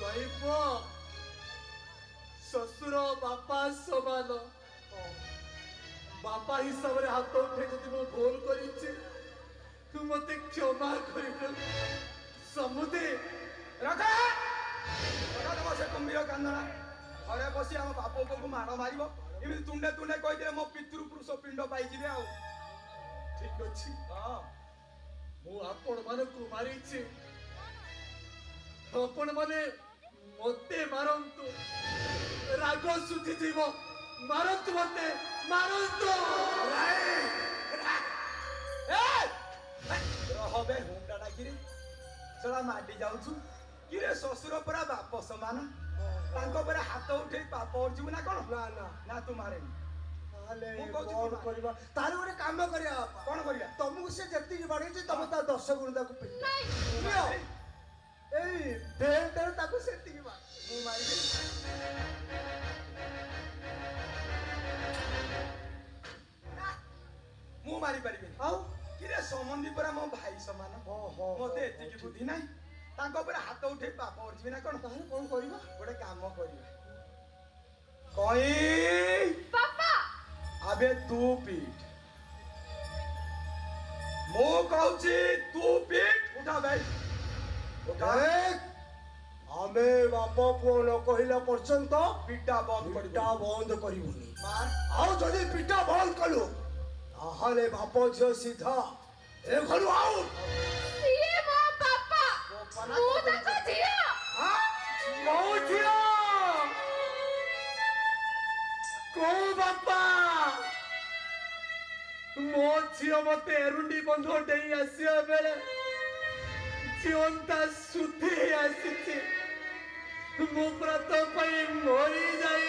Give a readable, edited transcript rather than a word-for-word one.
କହିବ ଶ୍ୱଶୁର ବାପା ସମାନ। ବାପା ହିସାବରେ ହାତ ଉଠେ ଯଦି ମୁଁ ଭୁଲ କରିଛି ତୁ ମତେ କ୍ଷମା କରିବୁ। ସମୁଦେ ସେ କୁମ୍ଭୀର କାନ୍ଦଣା ଘରେ ବସି ଆମ ବାପ ପୁଅକୁ ମାଡ଼ ମାରିବ ଏମିତି ତୁଣ୍ଡେ ତୁଣ୍ଡେ କହିଦେଲେ ମୋ ପିତୃ ପୁରୁଷ ପିଣ୍ଡ ପାଇଯିବେ। ଆଉ ଠିକ ଅଛି, ମୁଁ ଆପଣ ମାନଙ୍କୁ ମାରିଛି, ଆପଣ ମାନେ ମତେ ମାରନ୍ତୁ, ରାଗ ଶୁଖିଯିବ, ମାରନ୍ତୁ ମତେ, ମାରନ୍ତୁ। ରହବେ ହୁଣ୍ଡା ଡାକିରେ ସେଟା ମାଡି ଯାଉଛୁ କିରେ ଶ୍ୱଶୁର ପରା ବାପ ସମାନ ତାଙ୍କ ପରେ ହାତ ଉଠେଇ ପାପ ଅର୍ଜିବୁ ନା କଣ? ନା ନା ନା ତୁ ମାରେନି। ତାହେଲେ ମୁଁ କହୁଛି କଣ କରିବା? ତାହେଲେ ଗୋଟେ କାମ କରିବା ବାପା। କଣ କରିବା? ତମକୁ ସେ ଯେତିକି ବାଡେଇଛି ତମେ ତା 10 ଗୁଣ ତାକୁ ପିଟ। ଏଇ ବେଲ୍ଟରେ ତାକୁ ସେତିକି ମାର। ମୁଁ ମାରିବି। ମୁଁ ମାରି ପାରିବିନି। ଆଉ କିରେ ସମନ୍ଦି ପରା ମୋ ଭାଇ ସମାନ। ମତେ ଏତିକି ବୁଦ୍ଧି ନାହିଁ ତାଙ୍କ ଉପରେ ହାତ ଉଠେଇ ପାପ ଅର୍ଜିବି ନା କଣ? ତାହେଲେ କଣ କରିବା? ଗୋଟେ କାମ କରିବା କଇ ବାପା ଆବେ ତୁ ପିଟ। ମୁଁ କହୁଛି ତୁ ପିଟ। ଉଠା ଭାଇ ଉଠା। ଆମେ ବାପ ପୁଅ ନ କହିଲା ପର୍ଯ୍ୟନ୍ତ ପିଟା ବନ୍ଦ ପିଟା ବନ୍ଦ କରିବୁନି। ମାର। ଆଉ ଯଦି ପିଟା ବନ୍ଦ କଲୁ ତାହେଲେ ବାପ ଝିଅ ସିଧା ଏ ଘରୁ ଆଉଟ। ସିଏ ମୋ ବାପା, ମୁଁ ତାଙ୍କ ଝିଅ। କୋଉ ଝିଅ? କୋଉ ବାପା? ମୋ ଝିଅ ମତେ ଏରୁଣ୍ଡି ବନ୍ଧ ଡେଇଁ ଆସିବା ବେଳେ ଜିଅନ୍ତା ସୁଧି ଆସିଛି। ମୁଁ ପୁରା ତୋ ପାଇଁ ମରି ଯାଇ